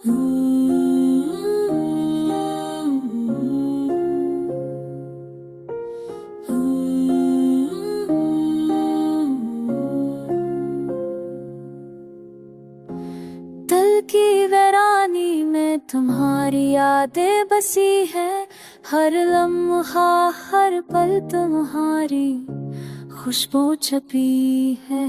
दिल की वीरानी में तुम्हारी यादें बसी है, हर लम्हा हर पल तुम्हारी खुशबू छपी है।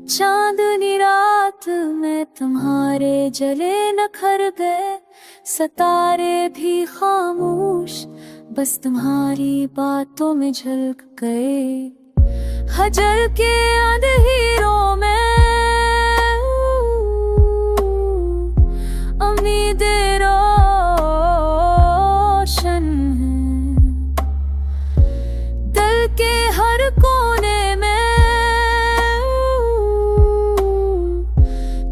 चांदनी रात में तुम्हारे जले नखर गए, सितारे भी खामोश बस तुम्हारी बातों में झलक गए। हजर के अंधेरों में उम्मीदें रोशन हैं, दिल के हर कोने में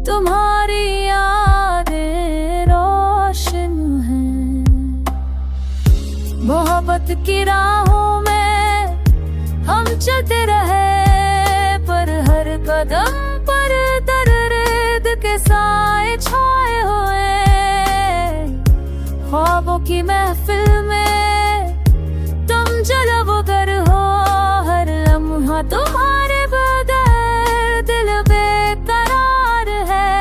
तुम्हारी यादें रोशन हैं। मोहब्बत की राहों में हम चलते रहे, पर हर कदम पर दर्द के साए छाए हुए। ख्वाबों की महफिल में तुम जलवगर हो, हर लम्हा तुम्हारे बगैर दिल बेकरार है।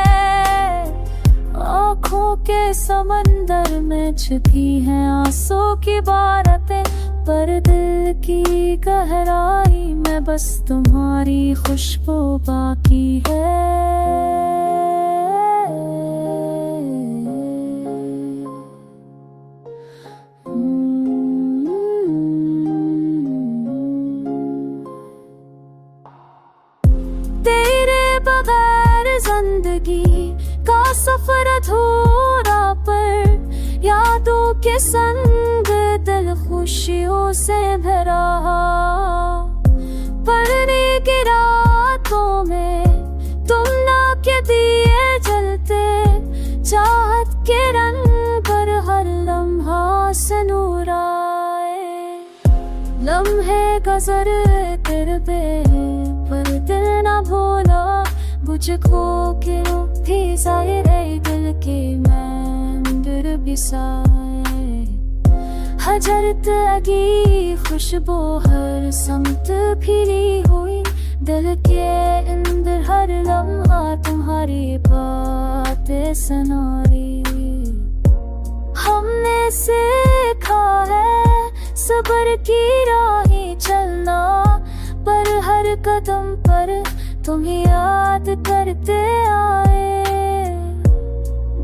आँखों के समंदर में छिपी हैं आंसू की बातें, पर दिल की गहराई में बस तुम्हारी खुशबू बाकी है। तेरे बगैर जिंदगी का सफर अधूरा, पर यादों के संग दिल खुशियों से भरा। पढ़ने की रातों में तुम ना के दिए जलते, चाहत के रंग पर हर लम्हा से नूर आए। लम्हे गुजर तेरे पे पर दिल ना भूला, मुझको क्यों थी ज़ाहिर दिल के मंदिर बिसाए। हजरत लगी खुशबू हर समत फिरी हुई, दिल के अंदर हर लम्हा तुम्हारी बातें सुनाई। हमने सीखा है सब्र की राहें चलना, पर हर कदम पर तुम्हें याद करते आए।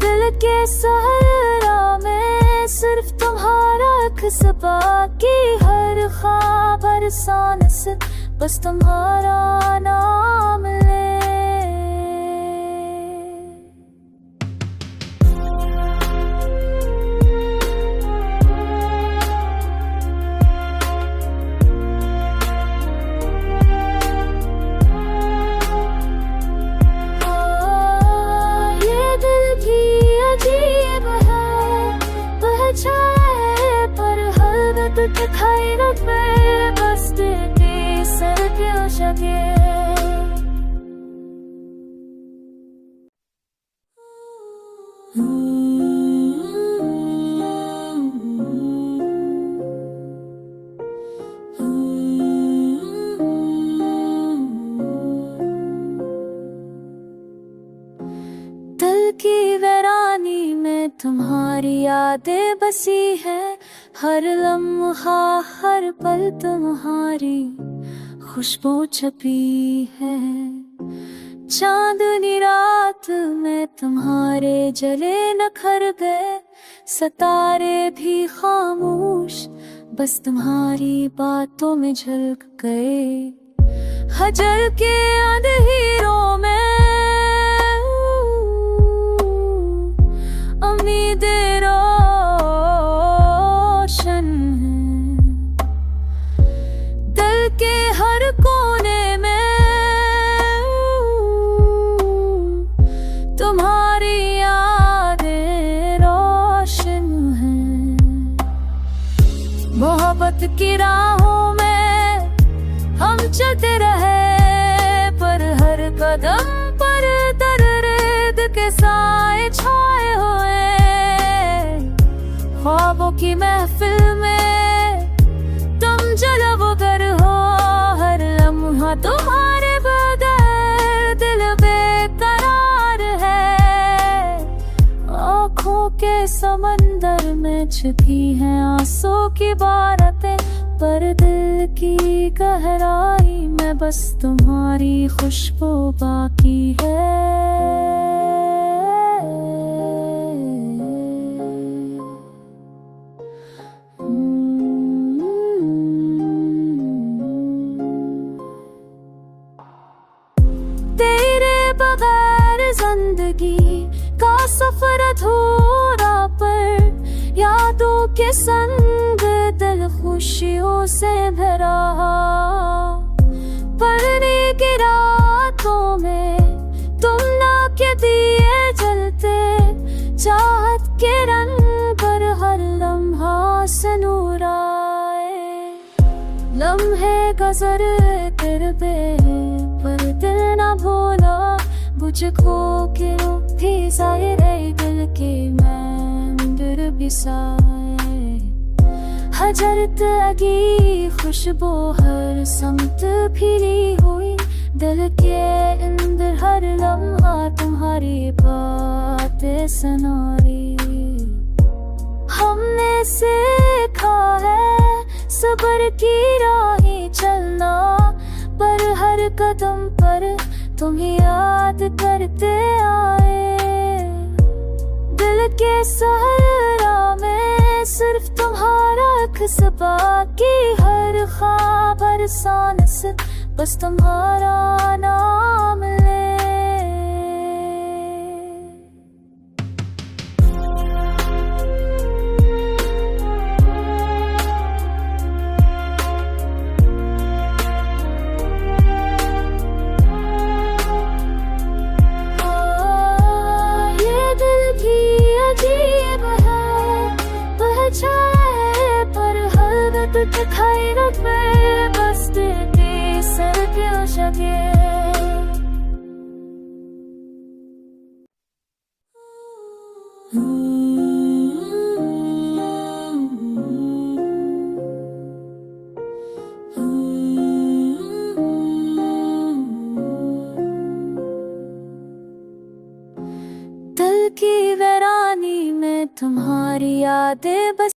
दिल के सहरा में सिर्फ तुम्हारा अक्स बाकी, हर ख्वाब हर सांस बस तुम्हारा नाम ले। अजीब है पहचाए, पर हर वक्त दिखाई न पे बस तेरे सर क्यों जगे। दिल की वीरानी में तुम्हारी यादें बसी है, हर लम्हा हर पल तुम्हारी खुशबू छपी है। चांदनी रात में तुम्हारे जले नखर गए, सितारे भी खामोश बस तुम्हारी बातों में झलक गए। हजर के अंधेरों में उम्मीदें रोशन हैं, दिल के हर कोने में तुम्हारी यादें रोशन हैं। मोहब्बत की राहों में हम चलते रहे, पर हर कदम पर दर्द के साए छाए की महफिल में तुम जलवगर हो, हर लम्हा तुम्हारे बगैर दिल बेकरार है। आँखों के समंदर में छिपी हैं आंसू की बारतें, पर दिल की गहराई में बस तुम्हारी खुशबू बाकी है। तेरे बगैर जिंदगी का सफर अधूरा, पर यादों के संग दिल खुशियों से भरा। पढ़ने की रातों में तुम ना के दिए जलते, चाहत के रंग पर हर लम्हा से नूर आए। लम्हे गुजरे तेरे पे पर दिल ना भूला, मुझको क्यों भी ज़ाहिर दिल के मंदिर बिसाए। हजरत लगी खुशबू हर समत फिरी हुई, दिल के अंदर हर लम्हा तुम्हारी बातें सुनाई। हमने सीखा है सब्र की राहें चलना, पर हर कदम पर तुम्हें याद करते आए। दिल के सहरा में सिर्फ तुम्हारा क़स्बा की, हर ख्वाब हर सांस बस तुम्हारा नाम ले। अजीब है पहचान, पर हर दिखाई रखे बस तेरे सर क्यों जगे। दिल की वीरानी में तुम्हारी यादें बस